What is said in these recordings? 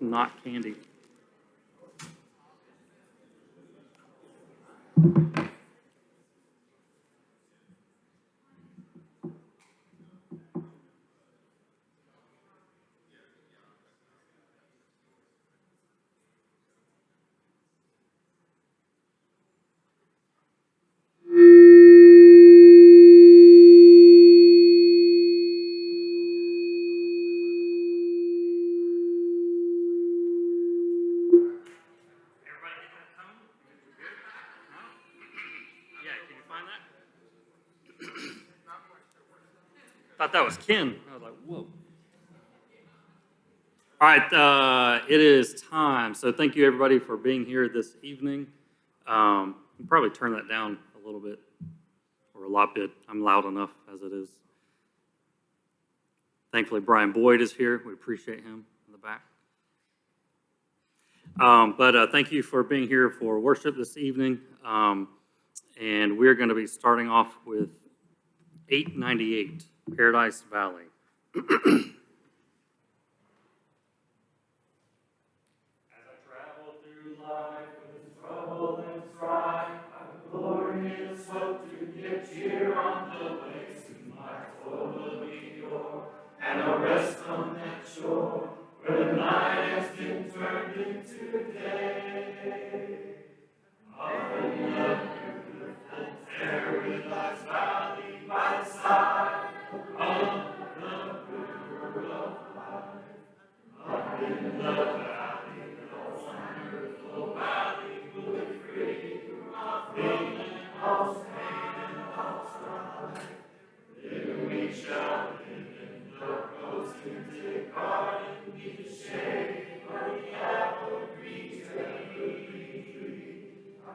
It's not candy. Thought that was Ken. I was like, whoa. All right, it is time. So thank you everybody for being here this evening. You probably turn that down a little bit, or a lot bit. I'm loud enough as it is. Thankfully, Brian Boyd is here. We appreciate him in the back. But thank you for being here for worship this evening. And we're going to be starting off with 898, Paradise Valley. As I travel through life with trouble and strife, I've a glorious hope to get cheer on the way. Soon my toil will be o'er, and I'll rest on that shore where the night has been turned into day. Up in the beautiful Paradise Valley by the side of the river of life. Up in the valley, the wonderful valley, will be free from all pain and all pain and all strife. There we shall live in the rose-tinted garden, be the shade of the evergreen tree.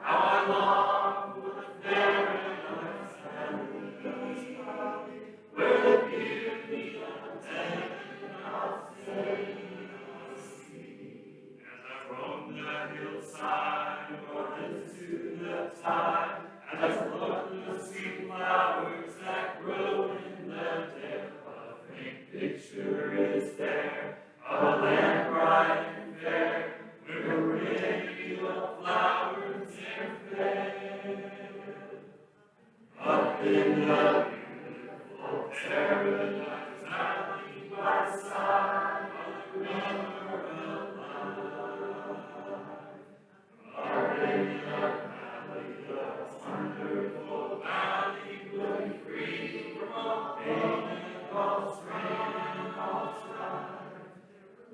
How I long for the paradise valley, where the beauty of heaven I'll see. As I roam the hillside, or into the tide, as I look the sweet flowers that grow in the dale, a faint picture is there of a land bright and fair, where the radio of flowers are fair. Up in the beautiful Paradise Valley by the side of the river of life. Up in the valley, the wonderful valley, will be free from all pain and all strain and all strife.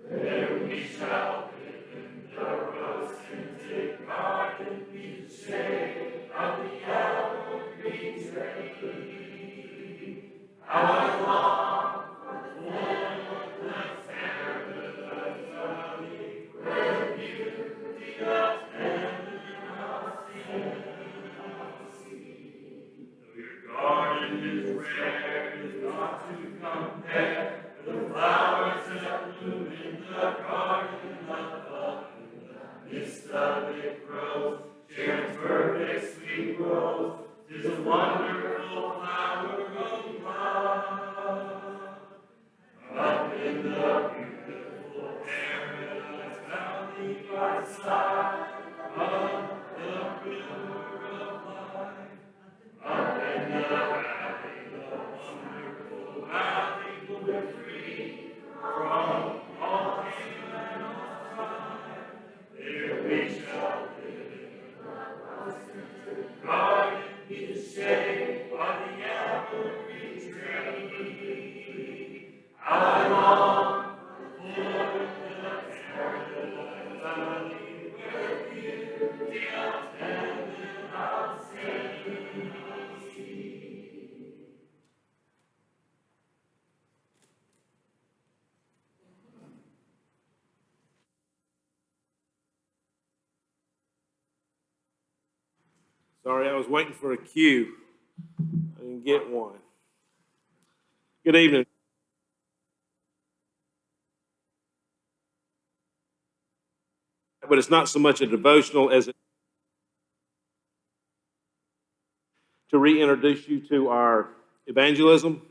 There we shall live in the rose-tinted garden, be the shade of the evergreen tree. How I long for the paradise valley, where the beauty of heaven I'll see. Though your garden is rare, it is not to compare with the flowers that bloom in the garden above. In the midst of it grows Sharon's perfect sweet rose. 'Tis a wonderful flower of love. Up in the beautiful Paradise Valley by the side of the river of life. Up in the valley, the wonderful valley, will be free from all pain and all strife. There we shall live in the rose-tinted garden, be the shade of the evergreen tree. How I long for the Paradise Valley, where the beauty of heaven I'll see. Sorry, I was waiting for a cue. I didn't get one. Good evening. But it's not so much a devotional as to reintroduce you to our evangelism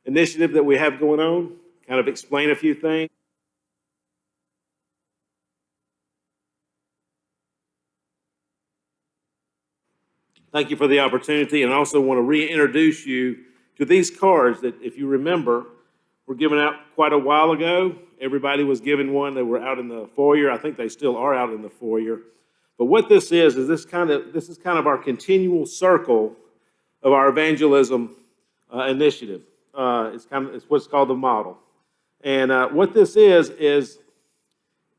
initiative that we have going on, kind of explain a few things. Thank you for the opportunity, and I also want to reintroduce you to these cards that, if you remember, were given out quite a while ago. Everybody was given one. They were out in the foyer. I think they still are out in the foyer. But what this is this is kind of our continual circle of our evangelism initiative. It's what's called the model. And what this is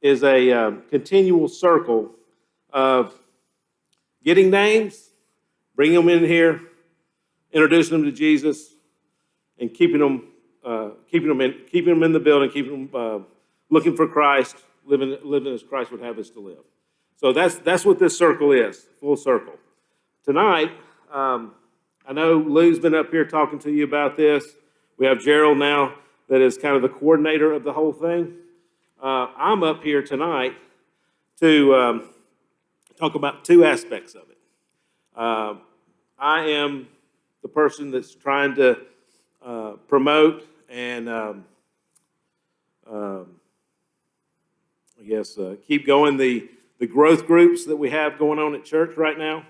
a continual circle of getting names, bringing them in here, introducing them to Jesus, and keeping them in the building, keeping them looking for Christ, living as Christ would have us to live. So that's what this circle is, full circle. Tonight, I know Lou's been up here talking to you about this. We have Gerald now that is kind of the coordinator of the whole thing. I'm up here tonight to talk about two aspects of it. I am the person that's trying to promote and keep going the growth groups that we have going on at church right now.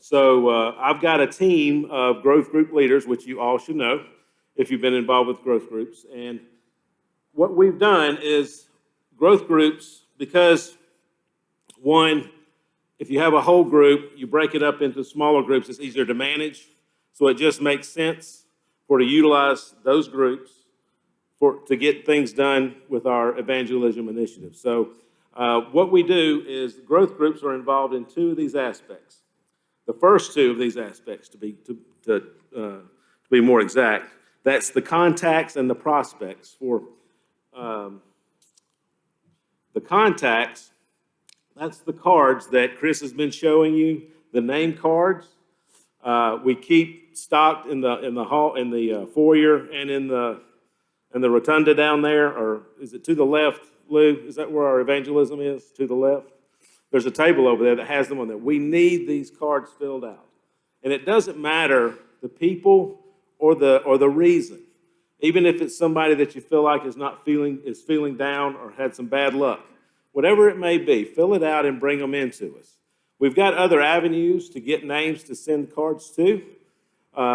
So I've got a team of growth group leaders, which you all should know if you've been involved with growth groups. And what we've done is growth groups, because one, if you have a whole group, you break it up into smaller groups, it's easier to manage. So it just makes sense to utilize those groups to get things done with our evangelism initiative. So what we do is growth groups are involved in two of these aspects. The first two of these aspects, to be more exact, that's the contacts and the prospects. For the contacts, that's the cards that Chris has been showing you, the name cards. We keep stocked in the hall, in the foyer, and in the rotunda down there, or is it to the left, Lou? Is that where our evangelism is? To the left? There's a table over there that has them on there. We need these cards filled out. And it doesn't matter the people or the reason. Even if it's somebody that you feel like is feeling down or had some bad luck. Whatever it may be, fill it out and bring them into us. We've got other avenues to get names to send cards to,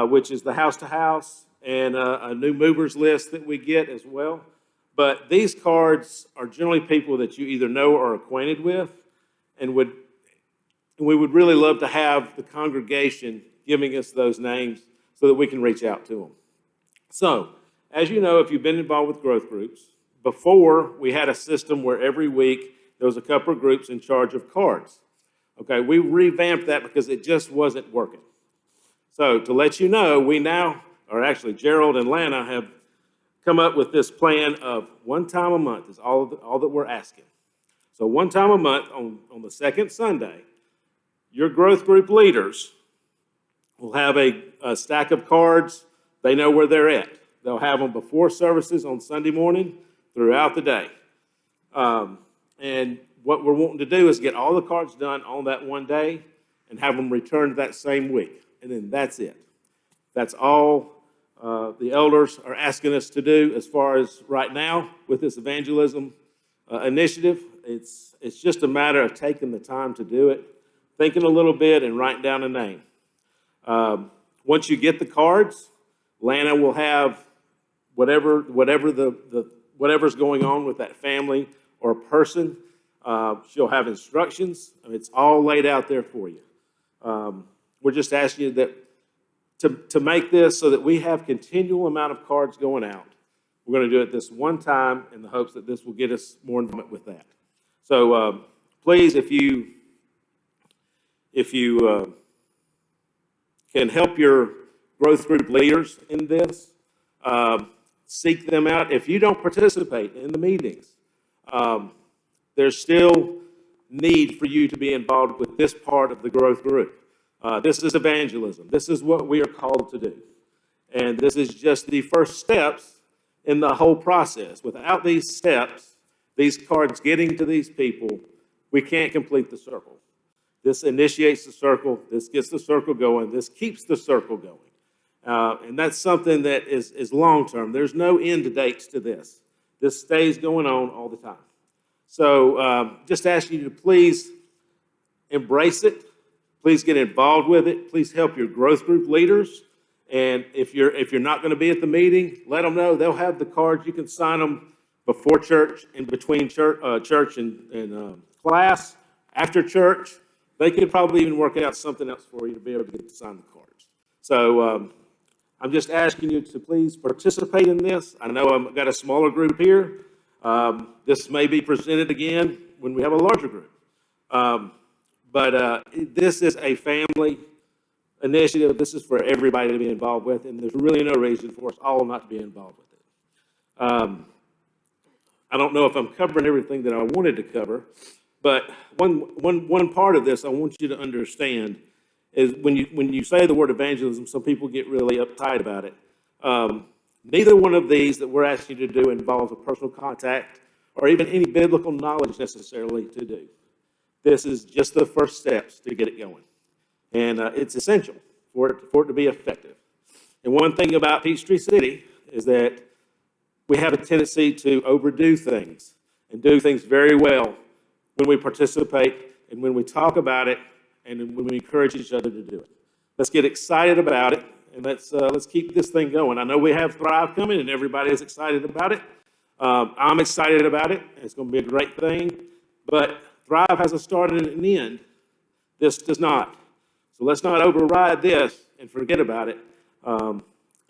which is the house-to-house and a new movers list that we get as well. But these cards are generally people that you either know or are acquainted with, and we would really love to have the congregation giving us those names so that we can reach out to them. So, as you know, if you've been involved with growth groups, before we had a system where every week there was a couple of groups in charge of cards. Okay, we revamped that because it just wasn't working. So to let you know, we now, or actually Gerald and Lana have come up with this plan of one time a month is all that we're asking. So one time a month on the second Sunday, your growth group leaders will have a stack of cards. They know where they're at. They'll have them before services on Sunday morning throughout the day. And what we're wanting to do is get all the cards done on that one day and have them returned that same week. And then that's it. That's all the elders are asking us to do as far as right now with this evangelism initiative. It's just a matter of taking the time to do it, thinking a little bit, and writing down a name. Once you get the cards, Lana will have whatever's going on with that family or person. She'll have instructions. It's all laid out there for you. We're just asking you that to make this so that we have continual amount of cards going out. We're going to do it this one time in the hopes that this will get us more involvement with that. So please, if you can help your growth group leaders in this, seek them out. If you don't participate in the meetings, there's still need for you to be involved with this part of the growth group. This is evangelism. This is what we are called to do. And this is just the first steps in the whole process. Without these steps, these cards getting to these people, we can't complete the circle. This initiates the circle. This gets the circle going. This keeps the circle going. And that's something that is long-term. There's no end dates to this. This stays going on all the time. So just ask you to please embrace it. Please get involved with it. Please help your growth group leaders. And if you're not going to be at the meeting, let them know. They'll have the cards. You can sign them before church, in between church and class, after church. They could probably even work out something else for you to be able to get to sign the cards. So I'm just asking you to please participate in this. I know I've got a smaller group here. This may be presented again when we have a larger group. But this is a family initiative. This is for everybody to be involved with, and there's really no reason for us all not to be involved with it. I don't know if I'm covering everything that I wanted to cover, but one part of this I want you to understand is when you say the word evangelism, some people get really uptight about it. Neither one of these that we're asking you to do involves a personal contact or even any biblical knowledge necessarily to do. This is just the first steps to get it going. And it's essential for it to be effective. And one thing about Peachtree City is that we have a tendency to overdo things and do things very well when we participate and when we talk about it and when we encourage each other to do it. Let's get excited about it, and let's keep this thing going. I know we have Thrive coming, and everybody is excited about it. I'm excited about it. It's going to be a great thing. But Thrive has a start and an end. This does not. So let's not override this and forget about it,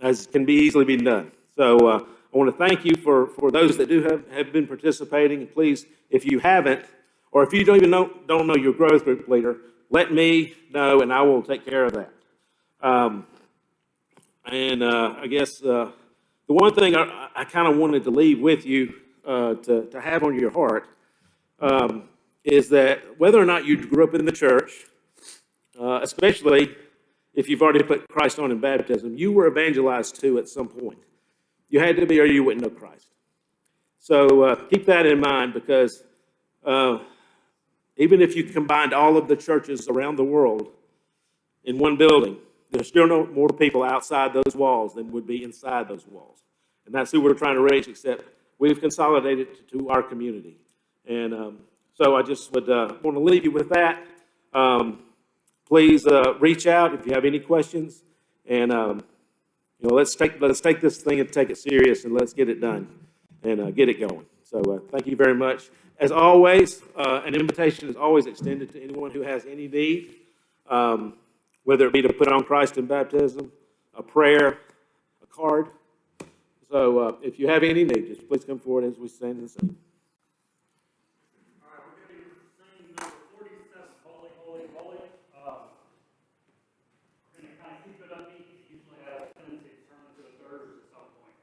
as can be easily be done. So I want to thank you for those that do have been participating. And please, if you haven't, or if you don't know your growth group leader, let me know, and I will take care of that. I guess the one thing I kind of wanted to leave with you to have on your heart is that whether or not you grew up in the church, especially if you've already put Christ on in baptism, you were evangelized too at some point. You had to be, or you wouldn't know Christ. So keep that in mind, because even if you combined all of the churches around the world in one building, there's still no more people outside those walls than would be inside those walls. And that's who we're trying to reach, except we've consolidated to our community. And so I just would want to leave you with that. Please reach out if you have any questions. And, let's take this thing and take it serious, and let's get it done and get it going. So thank you very much. As always, an invitation is always extended to anyone who has any need, whether it be to put on Christ in baptism, a prayer, a card. So if you have any need, just please come forward as we stand and sing. All right, we're going to be singing number 47, Holy, Holy, Holy. We're going to kind of keep it upbeat. It usually has a tendency to turn into a dirge at some point.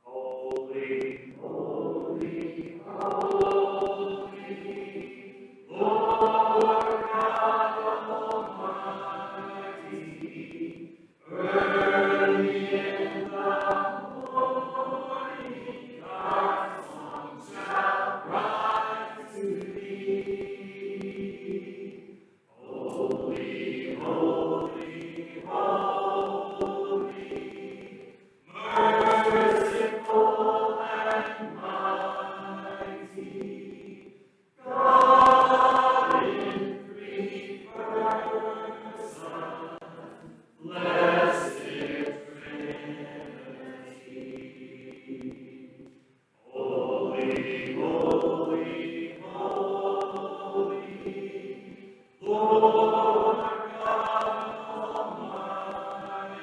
Holy, holy, holy, Lord God Almighty, early in the morning, our song shall rise to thee. Holy, holy, holy, merciful and mighty, God in three persons, blessed Trinity. Holy, holy, holy, Lord God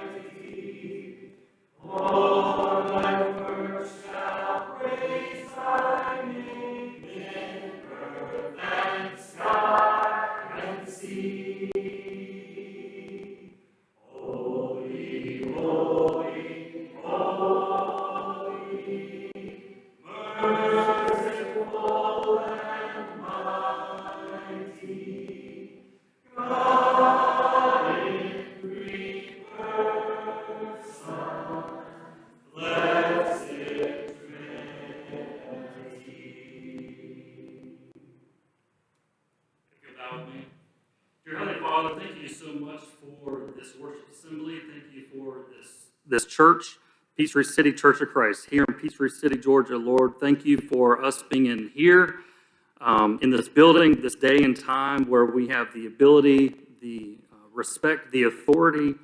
Almighty, all thy works shall praise thy name in earth and sky and sea. Holy, holy, holy, merciful and mighty, God in three persons, blessed Trinity. Think of that with me. Dear Heavenly Father, thank you so much for this worship assembly. Thank you for this church, Peachtree City Church of Christ, here in Peachtree City, Georgia. Lord, thank you for us being in here. in this building, this day and time where we have the ability, the respect, the authority,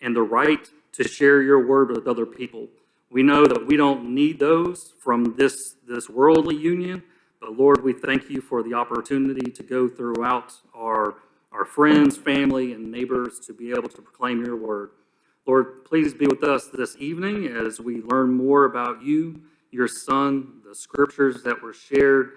and the right to share your word with other people. We know that we don't need those from this worldly union, but Lord, we thank you for the opportunity to go throughout our friends, family, and neighbors to be able to proclaim your word. Lord, please be with us this evening as we learn more about you, your son, the scriptures that were shared,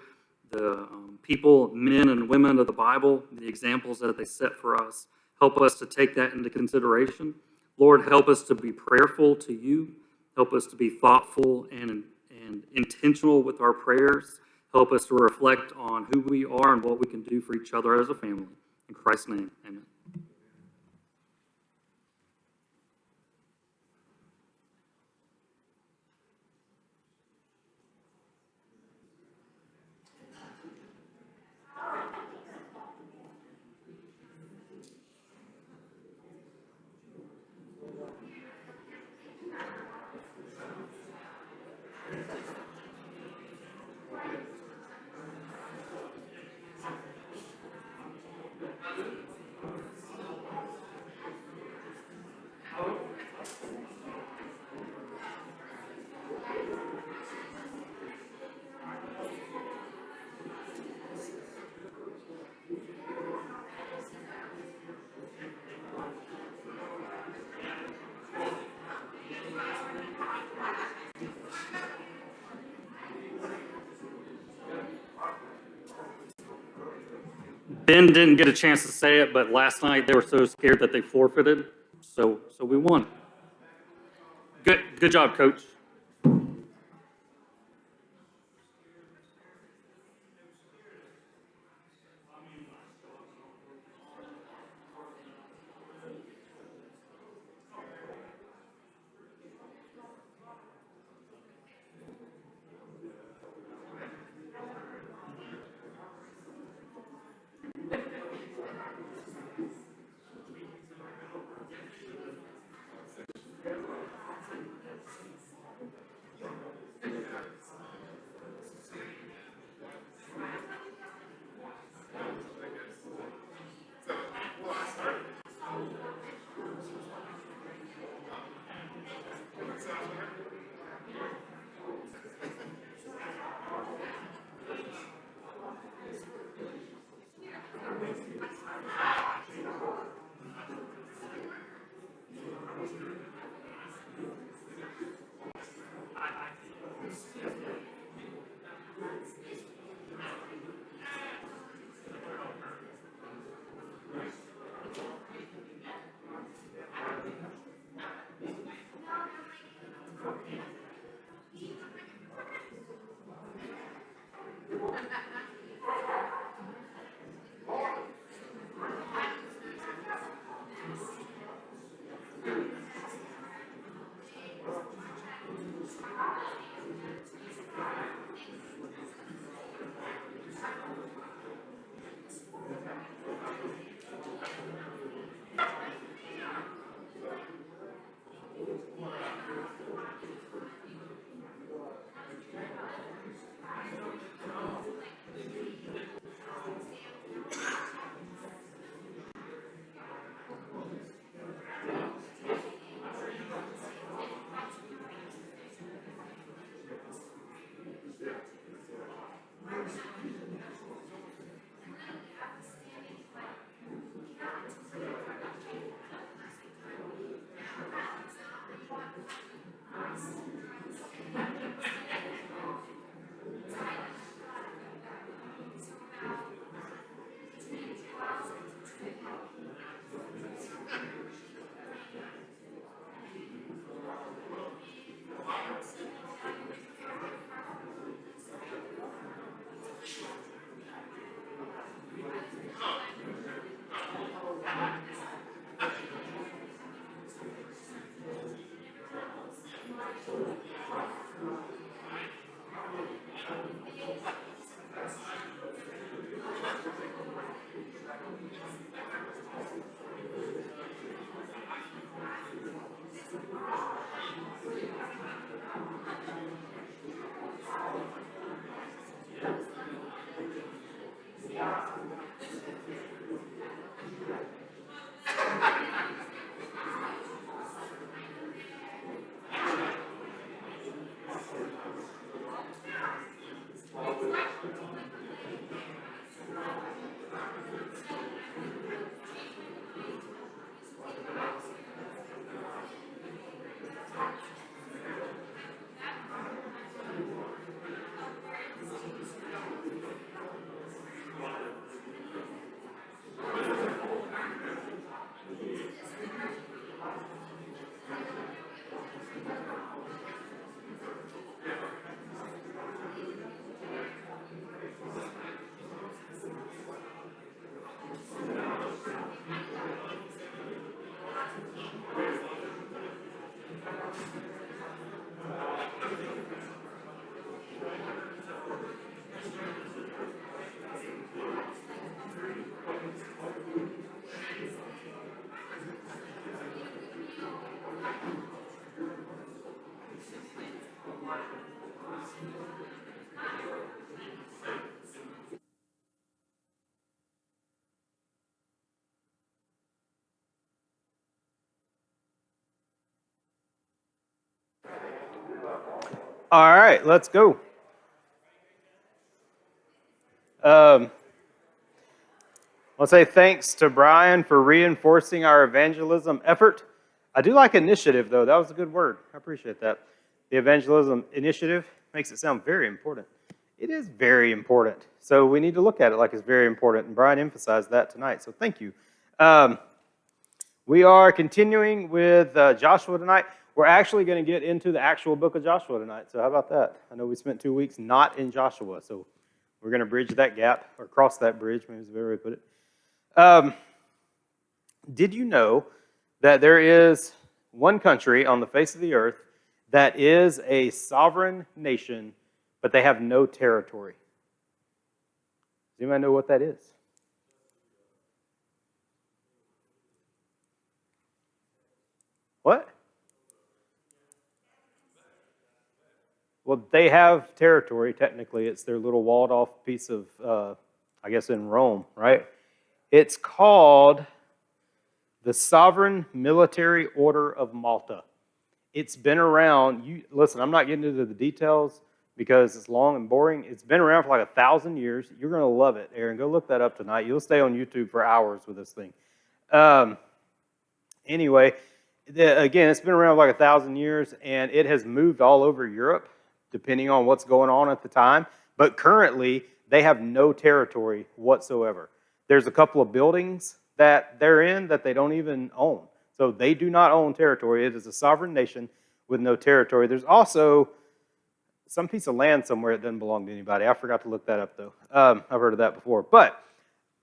the people, men and women of the Bible, the examples that they set for us. Help us to take that into consideration. Lord, help us to be prayerful to you. Help us to be thoughtful and intentional with our prayers. Help us to reflect on who we are and what we can do for each other as a family. In Christ's name, amen. Ben didn't get a chance to say it, but last night they were so scared that they forfeited. So we won. Good job, Coach. All right, let's go. I want to say thanks to Brian for reinforcing our evangelism effort. I do like initiative, though. That was a good word. I appreciate that. The evangelism initiative makes it sound very important. It is very important. So we need to look at it like it's very important. And Brian emphasized that tonight. So thank you. We are continuing with Joshua tonight. We're actually going to get into the actual book of Joshua tonight. So how about that? I know we spent 2 weeks not in Joshua. So we're going to bridge that gap, or cross that bridge, maybe is the better way to put it. Did you know that there is one country on the face of the earth that is a sovereign nation, but they have no territory? Does anybody know what that is? What? Well, they have territory, technically. It's their little walled-off piece of, I guess, in Rome, right? It's called the Sovereign Military Order of Malta. It's been around. Listen, I'm not getting into the details because it's long and boring. It's been around for like 1,000 years. You're going to love it, Aaron. Go look that up tonight. You'll stay on YouTube for hours with this thing. Anyway, again, it's been around like 1,000 years, and it has moved all over Europe, depending on what's going on at the time. But currently, they have no territory whatsoever. There's a couple of buildings that they're in that they don't even own. So they do not own territory. It is a sovereign nation with no territory. There's also some piece of land somewhere that doesn't belong to anybody. I forgot to look that up, though. I've heard of that before. But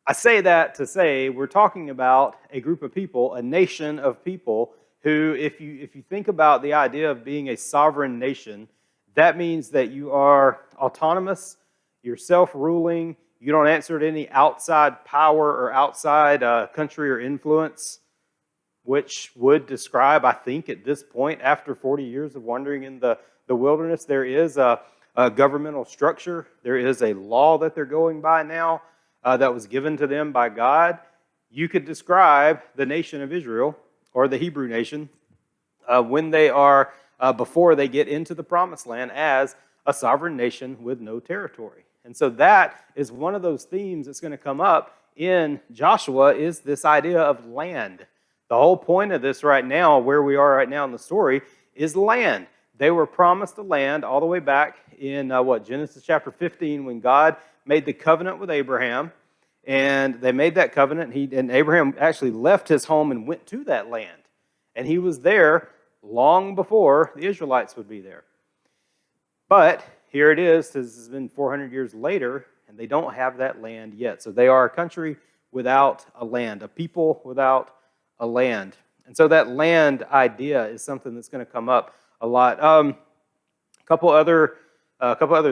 I say that to say we're talking about a group of people, a nation of people who, if you think about the idea of being a sovereign nation, that means that you are autonomous, you're self-ruling, you don't answer to any outside power or outside country or influence, which would describe, I think, at this point, after 40 years of wandering in the wilderness, there is a governmental structure. There is a law that they're going by now that was given to them by God. You could describe the nation of Israel, or the Hebrew nation, when they are, before they get into the promised land, as a sovereign nation with no territory. And so that is one of those themes that's going to come up in Joshua, is this idea of land. The whole point of this right now, where we are right now in the story, is land. They were promised a land all the way back in, Genesis chapter 15, when God made the covenant with Abraham. And they made that covenant, and Abraham actually left his home and went to that land. And he was there long before the Israelites would be there. But here it is, this has been 400 years later, and they don't have that land yet. So they are a country without a land, a people without a land. And so that land idea is something that's going to come up a lot. A couple other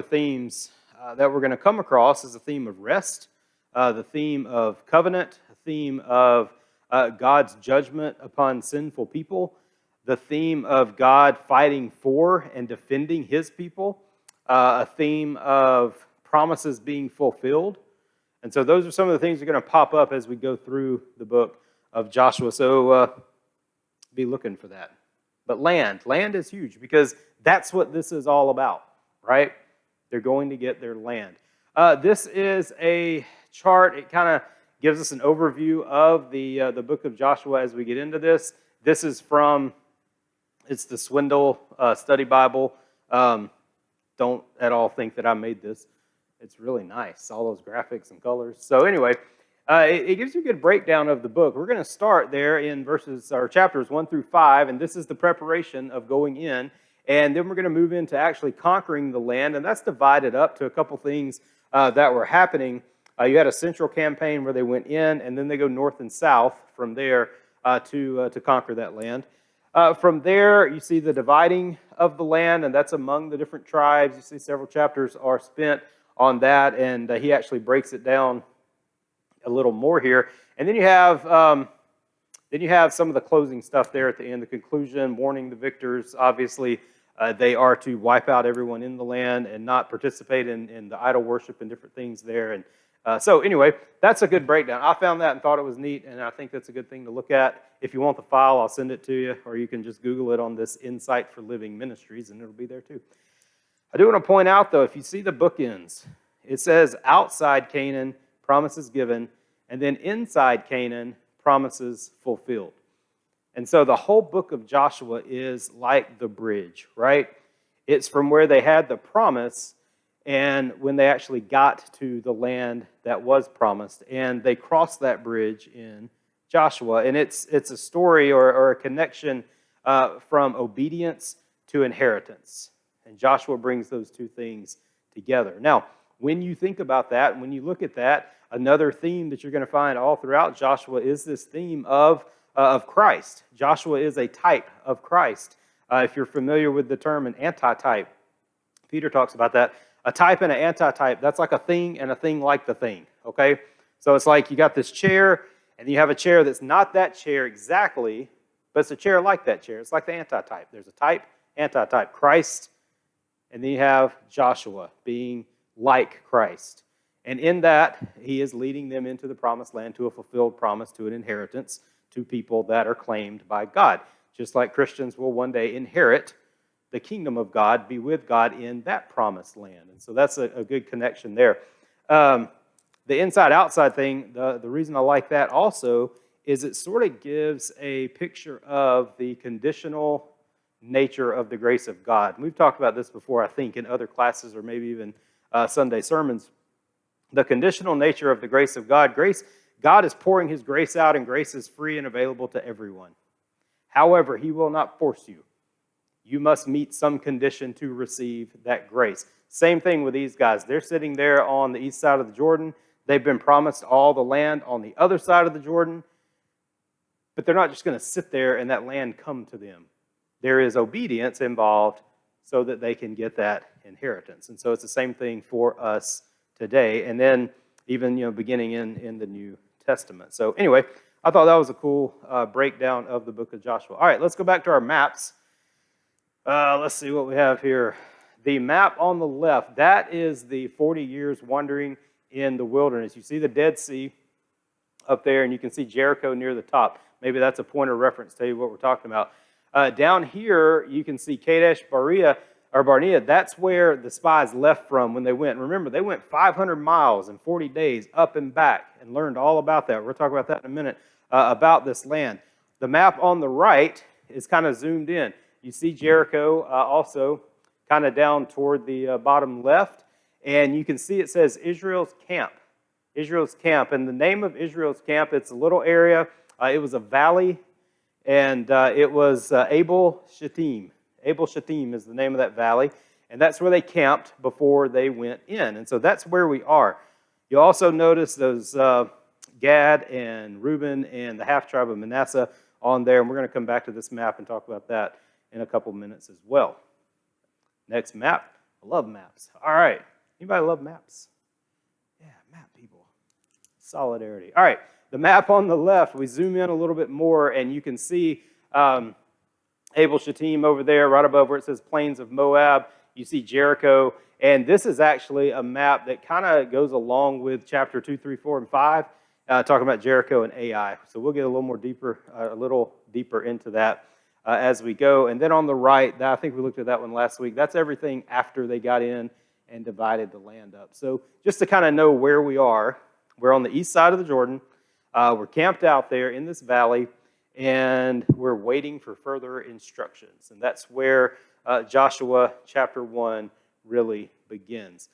themes that we're going to come across is the theme of rest, the theme of covenant, a theme of God's judgment upon sinful people, the theme of God fighting for and defending his people, a theme of promises being fulfilled. And so those are some of the things that are going to pop up as we go through the book of Joshua. So be looking for that. But land is huge, because that's what this is all about, right? They're going to get their land. This is a chart. It kind of gives us an overview of the book of Joshua as we get into this. This is it's the Swindle Study Bible. Don't at all think that I made this. It's really nice, all those graphics and colors. So anyway, it gives you a good breakdown of the book. We're going to start there in chapters 1 through 5, and this is the preparation of going in. And then we're going to move into actually conquering the land, and that's divided up to a couple things that were happening. You had a central campaign where they went in, and then they go north and south from there to conquer that land. From there, you see the dividing of the land, and that's among the different tribes. You see several chapters are spent on that, and he actually breaks it down a little more here. And then you have some of the closing stuff there at the end, the conclusion, warning the victors. Obviously, they are to wipe out everyone in the land and not participate in the idol worship and different things there. And so anyway, that's a good breakdown. I found that and thought it was neat, and I think that's a good thing to look at. If you want the file, I'll send it to you, or you can just Google it on this Insight for Living Ministries, and it'll be there too. I do want to point out, though, if you see the bookends, it says outside Canaan, promises given, and then inside Canaan, promises fulfilled. And so the whole book of Joshua is like the bridge, right? It's from where they had the promise and when they actually got to the land that was promised. And they crossed that bridge in Joshua. And it's a story or a connection from obedience to inheritance. And Joshua brings those two things together. Now, when you think about that, when you look at that, another theme that you're going to find all throughout Joshua is this theme of Christ. Joshua is a type of Christ. If you're familiar with the term an antitype, Peter talks about that. A type and an antitype, that's like a thing and a thing like the thing, okay? So it's like you got this chair, and you have a chair that's not that chair exactly, but it's a chair like that chair. It's like the antitype. There's a type, antitype, Christ, and then you have Joshua being like Christ. And in that, he is leading them into the promised land, to a fulfilled promise, to an inheritance, to people that are claimed by God. Just like Christians will one day inherit the kingdom of God, be with God in that promised land. And so that's a good connection there. The inside-outside thing, the reason I like that also is it sort of gives a picture of the conditional nature of the grace of God. And we've talked about this before, I think, in other classes or maybe even Sunday sermons. The conditional nature of the grace of God. God is pouring his grace out, and grace is free and available to everyone. However, he will not force you. You must meet some condition to receive that grace. Same thing with these guys. They're sitting there on the east side of the Jordan. They've been promised all the land on the other side of the Jordan. But they're not just going to sit there and that land come to them. There is obedience involved so that they can get that inheritance. And so it's the same thing for us today. And then even beginning in the New Testament. So anyway, I thought that was a cool breakdown of the book of Joshua. All right, let's go back to our maps. Let's see what we have here. The map on the left, that is the 40 years wandering in the wilderness. You see the Dead Sea up there, and you can see Jericho near the top. Maybe that's a point of reference to tell you what we're talking about. Down here, you can see Kadesh Barnea. That's where the spies left from when they went. Remember, they went 500 miles in 40 days up and back and learned all about that. We'll talk about that in a minute, about this land. The map on the right is kind of zoomed in. You see Jericho also kind of down toward the bottom left. And you can see it says Israel's camp. Israel's camp. And the name of Israel's camp, it's a little area. It was a valley. And it was Abel Shittim. Abel Shittim is the name of that valley. And that's where they camped before they went in. And so that's where we are. You'll also notice those Gad and Reuben and the half-tribe of Manasseh on there. And we're going to come back to this map and talk about that in a couple minutes as well. Next map. I love maps. All right. Anybody love maps? Yeah, map people. Solidarity. All right. The map on the left, we zoom in a little bit more, and you can see Abel Shittim over there, right above where it says Plains of Moab. You see Jericho. And this is actually a map that kind of goes along with chapter 2, 3, 4, and 5, talking about Jericho and Ai. So we'll get a little deeper into that as we go. And then on the right, I think we looked at that one last week. That's everything after they got in and divided the land up. So just to kind of know where we are, we're on the east side of the Jordan. We're camped out there in this valley, and we're waiting for further instructions. And that's where Joshua chapter 1 really begins.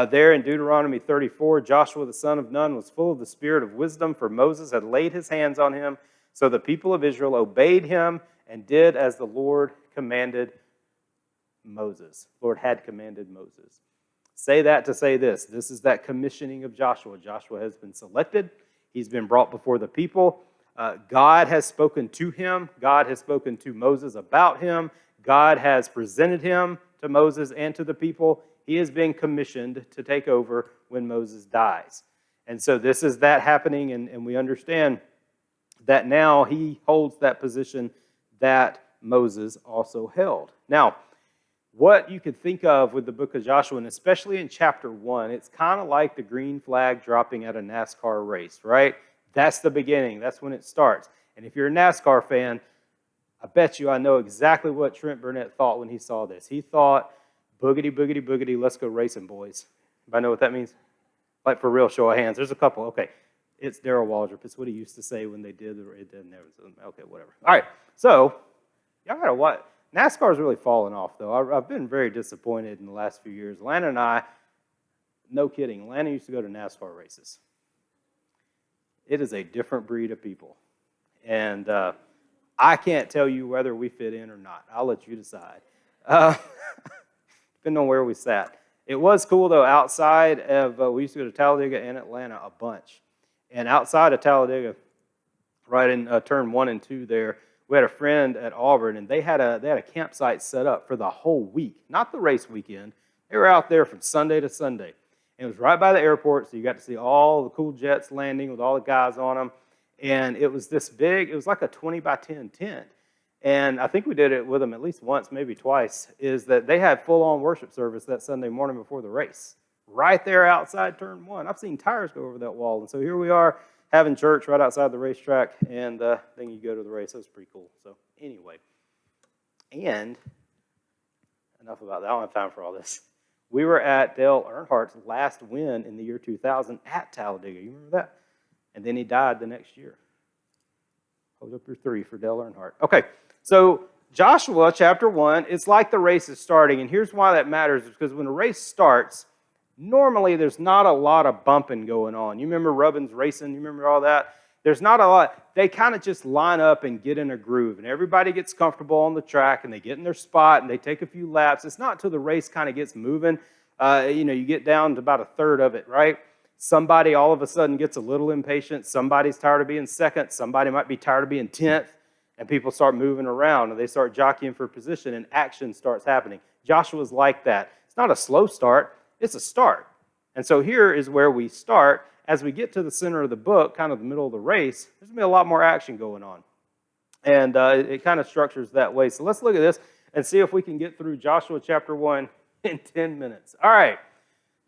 There in Deuteronomy 34, Joshua the son of Nun was full of the spirit of wisdom, for Moses had laid his hands on him. So the people of Israel obeyed him and did as the Lord commanded Moses. The Lord had commanded Moses. Say that to say this. This is that commissioning of Joshua. Joshua has been selected. He's been brought before the people. God has spoken to him. God has spoken to Moses about him. God has presented him to Moses and to the people. He has been commissioned to take over when Moses dies. And so this is that happening, and we understand that now he holds that position that Moses also held. Now, what you could think of with the book of Joshua, and especially in chapter 1, it's kind of like the green flag dropping at a NASCAR race, right? That's the beginning. That's when it starts. And if you're a NASCAR fan, I bet you I know exactly what Trent Burnett thought when he saw this. He thought Boogity, boogity, boogity, let's go racing, boys. Anybody know what that means? Like, for real, show of hands. There's a couple. Okay. It's Darrell Waldrop. It's what he used to say when they did it. Didn't never. Okay, whatever. All right. So, y'all got to watch. NASCAR's really fallen off, though. I've been very disappointed in the last few years. Lana and I, no kidding, Lana used to go to NASCAR races. It is a different breed of people. And I can't tell you whether we fit in or not. I'll let you decide. Depending on where we sat. It was cool, though, outside of, we used to go to Talladega and Atlanta a bunch. And outside of Talladega, right in turn 1 and 2 there, we had a friend at Auburn, and they had a campsite set up for the whole week, not the race weekend. They were out there from Sunday to Sunday. And it was right by the airport, so you got to see all the cool jets landing with all the guys on them. And it was this big, it was like a 20 by 10 tent. And I think we did it with them at least once, maybe twice, is that they had full-on worship service that Sunday morning before the race. Right there outside turn 1. I've seen tires go over that wall. And so here we are having church right outside the racetrack, and then you go to the race. That was pretty cool. So anyway, and enough about that. I don't have time for all this. We were at Dale Earnhardt's last win in the year 2000 at Talladega. You remember that? And then he died the next year. Hold up your 3 for Dale Earnhardt. Okay, so Joshua chapter 1, it's like the race is starting, and here's why that matters, because when a race starts, normally there's not a lot of bumping going on. You remember Rubbin's racing? You remember all that? There's not a lot. They kind of just line up and get in a groove, and everybody gets comfortable on the track, and they get in their spot, and they take a few laps. It's not until the race kind of gets moving. You get down to about a third of it, right? Somebody all of a sudden gets a little impatient. Somebody's tired of being second. Somebody might be tired of being 10th, and people start moving around, and they start jockeying for position, and action starts happening. Joshua's like that. It's not a slow start. It's a start. And so here is where we start. As we get to the center of the book, kind of the middle of the race, there's going to be a lot more action going on. And it kind of structures that way. So let's look at this and see if we can get through Joshua chapter 1 in 10 minutes. All right.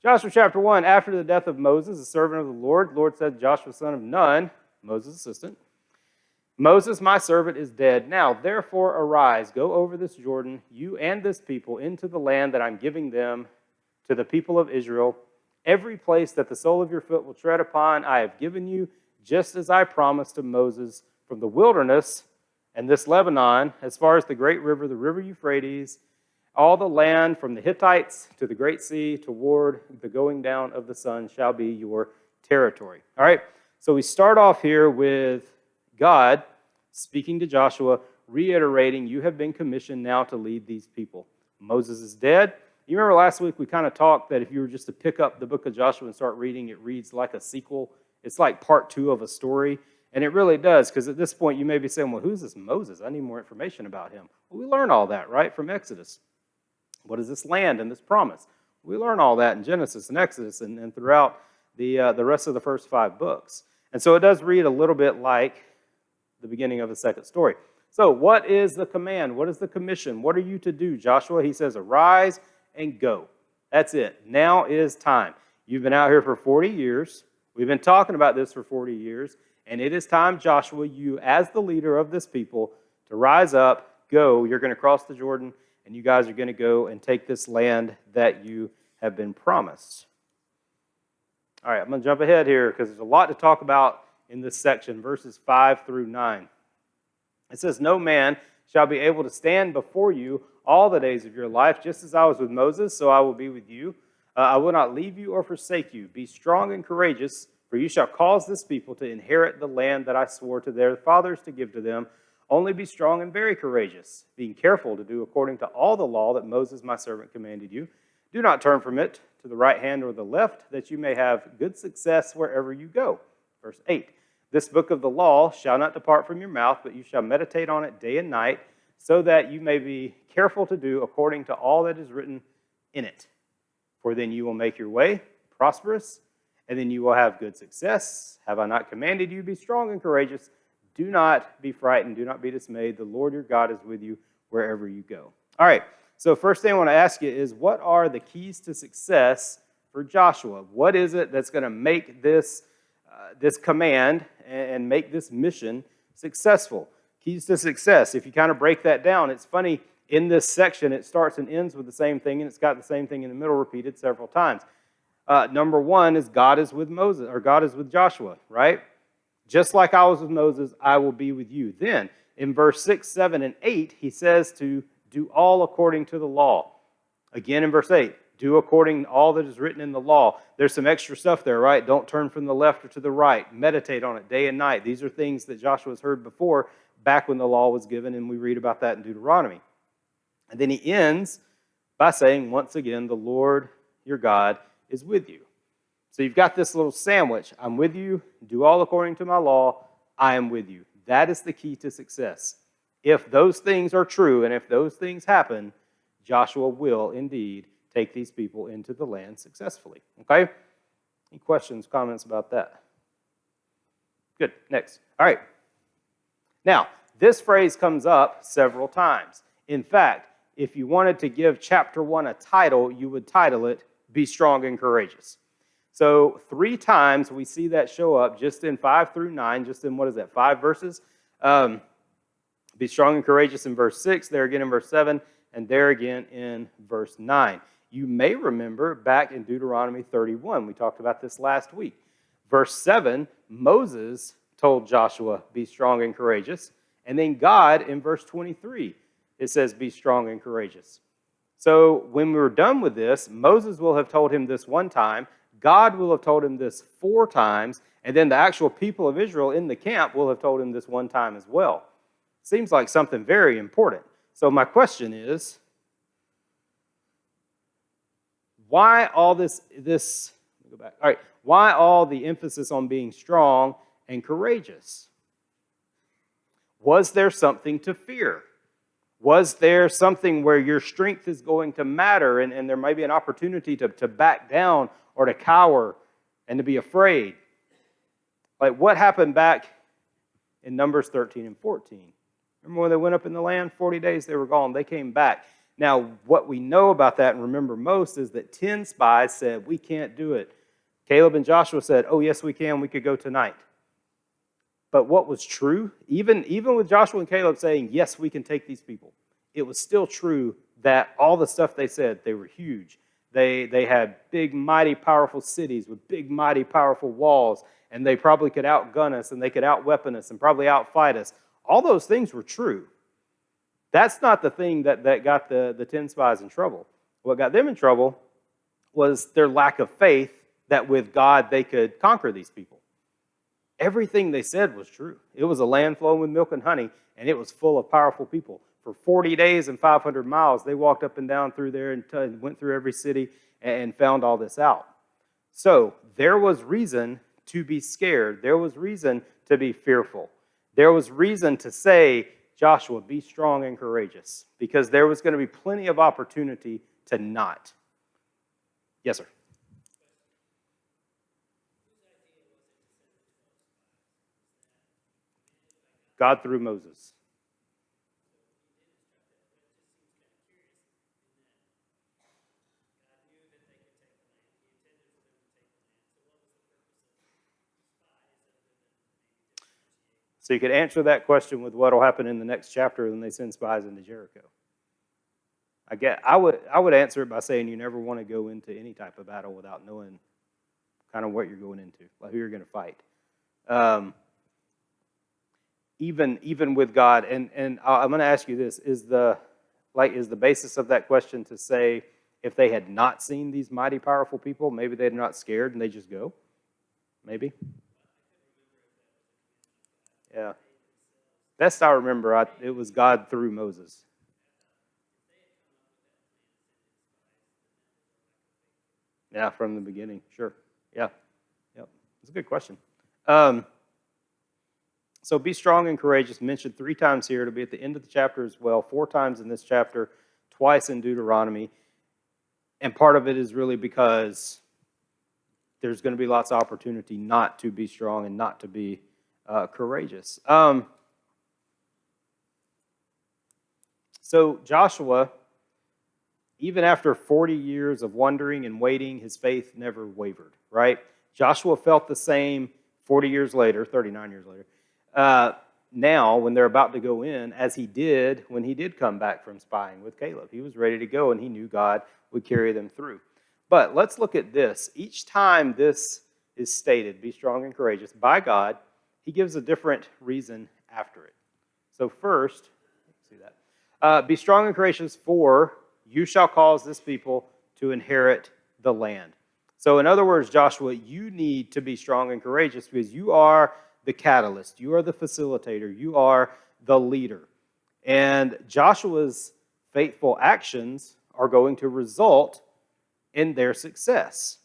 Joshua chapter 1, after the death of Moses, the servant of the Lord said, Joshua son of Nun, Moses' assistant, Moses, my servant, is dead. Now, therefore, arise, go over this Jordan, you and this people, into the land that I'm giving them to the people of Israel. Every place that the sole of your foot will tread upon, I have given you, just as I promised to Moses, from the wilderness and this Lebanon, as far as the great river, the river Euphrates, all the land from the Hittites to the great sea toward the going down of the sun shall be your territory. All right, so we start off here with God speaking to Joshua, reiterating, you have been commissioned now to lead these people. Moses is dead. You remember last week we kind of talked that if you were just to pick up the book of Joshua and start reading, it reads like a sequel. It's like part 2 of a story. And it really does, because at this point you may be saying, well, who's this Moses? I need more information about him. Well, we learn all that, right, from Exodus. What is this land and this promise? We learn all that in Genesis and Exodus and throughout the rest of the first 5 books. And so it does read a little bit like the beginning of the second story. So what is the command? What is the commission? What are you to do, Joshua? He says, arise and go. That's it. Now is time. You've been out here for 40 years. We've been talking about this for 40 years. And it is time, Joshua, you as the leader of this people, to rise up, go. You're going to cross the Jordan, and you guys are going to go and take this land that you have been promised. All right, I'm going to jump ahead here because there's a lot to talk about in this section, verses 5 through 9. It says, no man shall be able to stand before you all the days of your life, just as I was with Moses, so I will be with you. I will not leave you or forsake you. Be strong and courageous, for you shall cause this people to inherit the land that I swore to their fathers to give to them. Only be strong and very courageous, being careful to do according to all the law that Moses my servant commanded you. Do not turn from it to the right hand or the left, that you may have good success wherever you go. Verse 8, this book of the law shall not depart from your mouth, but you shall meditate on it day and night, so that you may be careful to do according to all that is written in it. For then you will make your way prosperous, and then you will have good success. Have I not commanded you, be strong and courageous? Do not be frightened, do not be dismayed. The Lord your God is with you wherever you go. All right, so first thing I want to ask you is, what are the keys to success for Joshua? What is it that's going to make this command and make this mission successful? Keys to success. If you kind of break that down, it's funny, In this section, it starts and ends with the same thing, and it's got the same thing in the middle repeated several times. Number one is God is with Moses, or God is with Joshua, right? Just like I was with Moses, I will be with you. Then, in verse 6, 7, and 8, he says to do all according to the law. Again in verse 8, do according to all that is written in the law. There's some extra stuff there, right? Don't turn from the left or to the right. Meditate on it day and night. These are things that Joshua's heard before, back when the law was given, and we read about that in Deuteronomy. And then he ends by saying, once again, the Lord your God is with you. So you've got this little sandwich. I'm with you. Do all according to my law. I am with you. That is the key to success. If those things are true and if those things happen, Joshua will indeed take these people into the land successfully. Okay? Any questions, comments about that? Good. Next. All right. Now, this phrase comes up several times. In fact, if you wanted to give chapter 1 a title, you would title it, Be Strong and Courageous. So 3 times we see that show up just in 5 through 9, just in, 5 verses? Be strong and courageous in verse 6, there again in verse 7, and there again in verse 9. You may remember back in Deuteronomy 31, we talked about this last week. Verse 7, Moses told Joshua, be strong and courageous. And then God, in verse 23, it says, be strong and courageous. So when we're done with this, Moses will have told him this one time, God will have told him this 4 times, and then the actual people of Israel in the camp will have told him this one time as well. Seems like something very important. So my question is, why all this let me go back. All right, why all the emphasis on being strong and courageous? Was there something to fear? Was there something where your strength is going to matter and there may be an opportunity to back down or to cower and to be afraid? Like what happened back in Numbers 13 and 14? Remember when they went up in the land? 40 days they were gone. They came back. Now, what we know about that and remember most is that 10 spies said, we can't do it. Caleb and Joshua said, oh, yes, we can. We could go tonight. But what was true, even with Joshua and Caleb saying, yes, we can take these people, it was still true that all the stuff they said, they were huge. They had big, mighty, powerful cities with big, mighty, powerful walls, and they probably could outgun us, and they could outweapon us, and probably outfight us. All those things were true. That's not the thing that got the 10 spies in trouble. What got them in trouble was their lack of faith that with God they could conquer these people. Everything they said was true. It was a land flowing with milk and honey, and it was full of powerful people. For 40 days and 500 miles, they walked up and down through there and went through every city and found all this out. So there was reason to be scared. There was reason to be fearful. There was reason to say, Joshua, be strong and courageous, because there was going to be plenty of opportunity to not. Yes, sir. God through Moses. So you could answer that question with what will happen in the next chapter when they send spies into Jericho. I would answer it by saying you never want to go into any type of battle without knowing kind of what you're going into, like who you're going to fight. Even with God, and I'm going to ask you this: is the basis of that question to say if they had not seen these mighty powerful people, maybe they're not scared and they just go? Maybe. Yeah. Best I remember, it was God through Moses. Yeah, from the beginning. Sure. Yeah. Yep. It's a good question. So be strong and courageous, mentioned 3 times here. It'll be at the end of the chapter as well, 4 times in this chapter, twice in Deuteronomy. And part of it is really because there's going to be lots of opportunity not to be strong and not to be courageous. So Joshua, even after 40 years of wondering and waiting, his faith never wavered, right? Joshua felt the same 40 years later, 39 years later. now when they're about to go in, as he did when he did come back from spying with Caleb. He was ready to go, and he knew God would carry them through. But let's look at this. Each time this is stated, be strong and courageous, by God, he gives a different reason after it. So first, see that. Be strong and courageous, for you shall cause this people to inherit the land. So in other words, Joshua, you need to be strong and courageous because you are the catalyst. You are the facilitator. You are the leader. And Joshua's faithful actions are going to result in their success.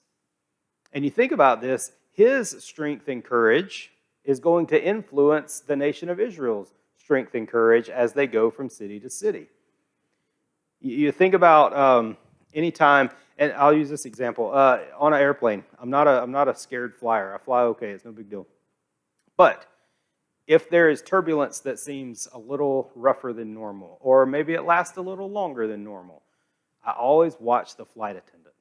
And you think about this, his strength and courage is going to influence the nation of Israel's strength and courage as they go from city to city. You think about anytime, and I'll use this example, on an airplane. I'm not a scared flyer. I fly okay. It's no big deal. But if there is turbulence that seems a little rougher than normal, or maybe it lasts a little longer than normal, I always watch the flight attendant.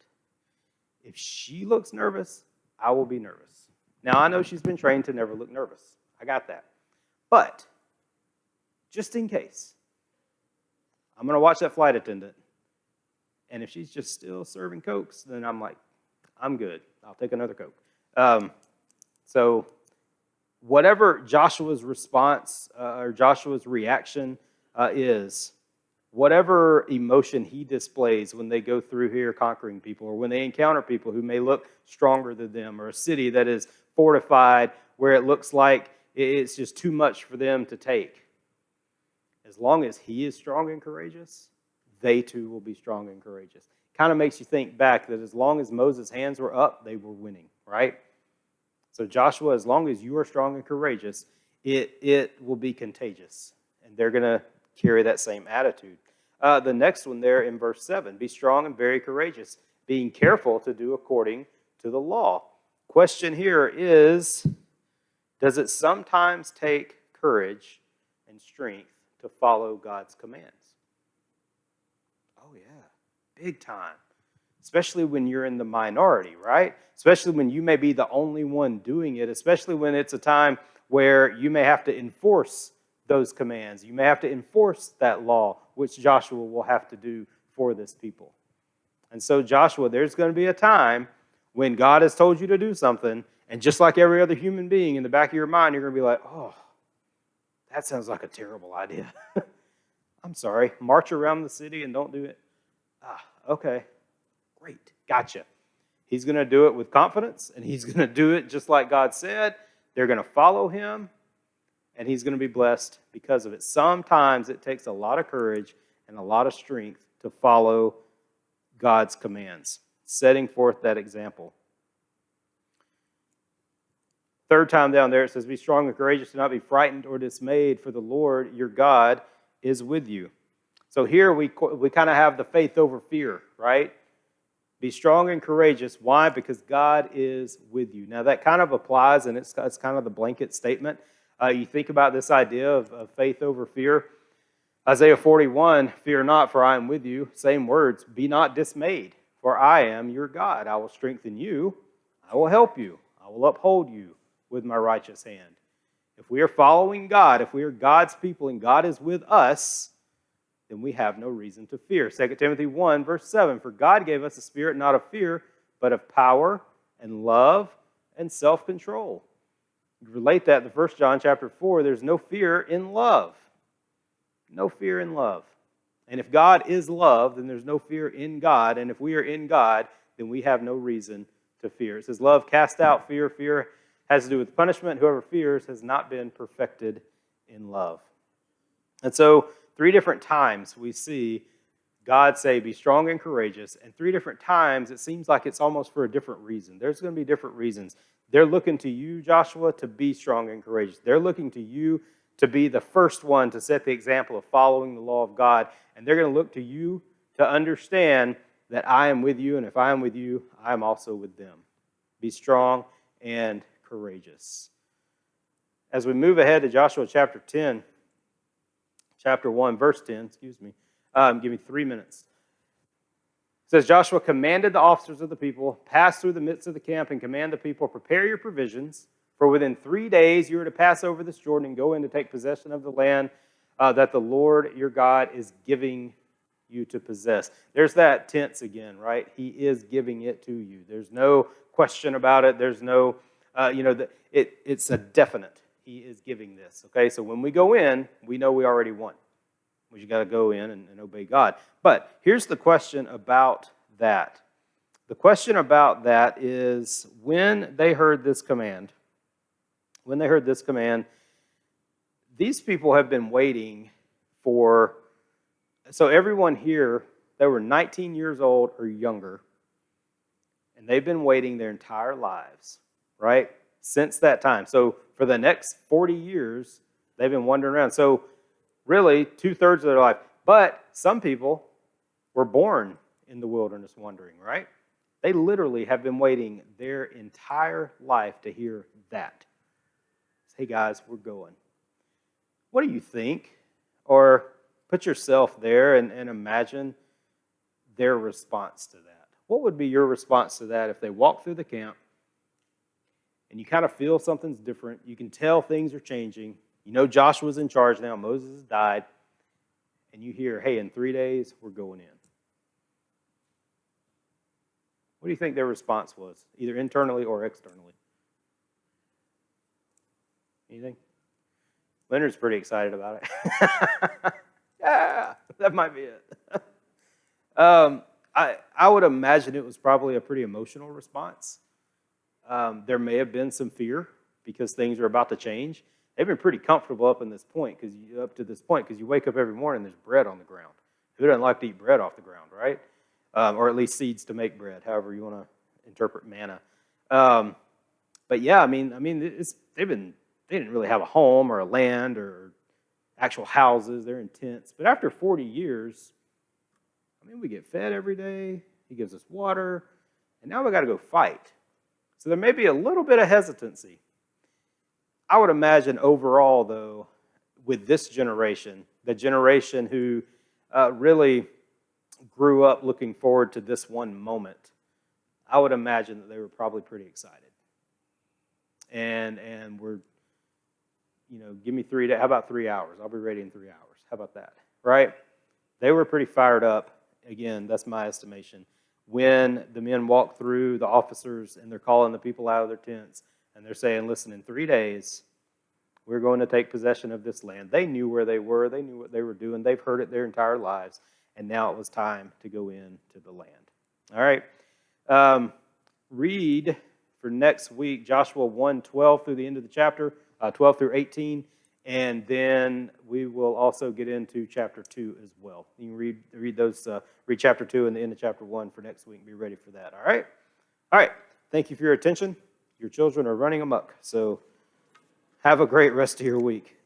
If she looks nervous, I will be nervous. Now, I know she's been trained to never look nervous. I got that. But just in case, I'm going to watch that flight attendant. And if she's just still serving Cokes, then I'm like, I'm good. I'll take another Coke. So whatever Joshua's response or Joshua's reaction is, whatever emotion he displays when they go through here conquering people, or when they encounter people who may look stronger than them, or a city that is fortified where it looks like it's just too much for them to take, as long as he is strong and courageous, they too will be strong and courageous. Kind of makes you think back that as long as Moses' hands were up, they were winning, right? So Joshua, as long as you are strong and courageous, it will be contagious. And they're going to carry that same attitude. The next one there in verse 7, be strong and very courageous, being careful to do according to the law. Question here is, does it sometimes take courage and strength to follow God's commands? Oh yeah, big time. Especially when you're in the minority, right? Especially when you may be the only one doing it, especially when it's a time where you may have to enforce those commands. You may have to enforce that law, which Joshua will have to do for this people. And so Joshua, there's going to be a time when God has told you to do something, and just like every other human being, in the back of your mind, you're going to be like, oh, that sounds like a terrible idea. I'm sorry, march around the city and don't do it. Okay, great, gotcha. He's going to do it with confidence, and he's going to do it just like God said. They're going to follow him, and he's going to be blessed because of it. Sometimes it takes a lot of courage and a lot of strength to follow God's commands, setting forth that example. Third time down there, it says, be strong and courageous, do not be frightened or dismayed, for the Lord your God is with you. So here we kind of have the faith over fear, right? Be strong and courageous. Why? Because God is with you. Now that kind of applies, and it's kind of the blanket statement. You think about this idea of faith over fear. Isaiah 41, fear not, for I am with you. Same words, be not dismayed, for I am your God. I will strengthen you. I will help you. I will uphold you with my righteous hand. If we are following God, if we are God's people and God is with us, then we have no reason to fear. 2 Timothy 1, verse 7, for God gave us a spirit not of fear, but of power and love and self-control. You relate that to 1 John chapter 4, there's no fear in love. No fear in love. And if God is love, then there's no fear in God. And if we are in God, then we have no reason to fear. It says, love cast out fear. Fear has to do with punishment. Whoever fears has not been perfected in love. And so 3 different times we see God say, be strong and courageous. And 3 different times it seems like it's almost for a different reason. There's going to be different reasons. They're looking to you, Joshua, to be strong and courageous. They're looking to you to be the first one to set the example of following the law of God. And they're going to look to you to understand that I am with you. And if I am with you, I am also with them. Be strong and courageous. As we move ahead to Joshua chapter 1, verse 10, give me 3 minutes. It says, Joshua commanded the officers of the people, pass through the midst of the camp and command the people, prepare your provisions, For within 3 days you are to pass over this Jordan and go in to take possession of the land that the Lord your God is giving you to possess. There's that tense again, right? He is giving it to you. There's no question about it. There's no, it's a definite. He is giving this, okay? So when we go in, we know we already won. We just got to go in and obey God. But here's the question about that. The question about that is when they heard this command, these people have been waiting for, so everyone here, they were 19 years old or younger, and they've been waiting their entire lives, right? Since that time. So for the next 40 years, they've been wandering around. So really, 2/3 of their life. But some people were born in the wilderness wandering, right? They literally have been waiting their entire life to hear that. Hey guys, we're going. What do you think? Or put yourself there and imagine their response to that. What would be your response to that if they walk through the camp and you kind of feel something's different? You can tell things are changing. You know Joshua's in charge now. Moses has died. And you hear, hey, in 3 days, we're going in. What do you think their response was, either internally or externally? Anything? Leonard's pretty excited about it. Yeah, that might be it. I would imagine it was probably a pretty emotional response. There may have been some fear because things are about to change. They've been pretty comfortable up to this point because you wake up every morning and there's bread on the ground. Who doesn't like to eat bread off the ground, right? Or at least seeds to make bread, however you want to interpret manna. But yeah, I mean, they didn't really have a home or a land or actual houses. They're in tents. But after 40 years, we get fed every day. He gives us water. And now we got to go fight. So there may be a little bit of hesitancy. I would imagine overall, though, with this generation, the generation who really grew up looking forward to this one moment, I would imagine that they were probably pretty excited. And we're, give me 3 days. How about 3 hours? I'll be ready in 3 hours. How about that? Right? They were pretty fired up. Again, that's my estimation. When the men walk through, the officers, and they're calling the people out of their tents, and they're saying, listen, in 3 days, we're going to take possession of this land. They knew where they were. They knew what they were doing. They've heard it their entire lives. And now it was time to go into the land. All right. Read for next week Joshua 1:12 through the end of the chapter, 12 through 18. And then we will also get into chapter 2 as well. You can read chapter 2 and the end of chapter 1 for next week. Be ready for that. All right? All right. Thank you for your attention. Your children are running amok, so have a great rest of your week.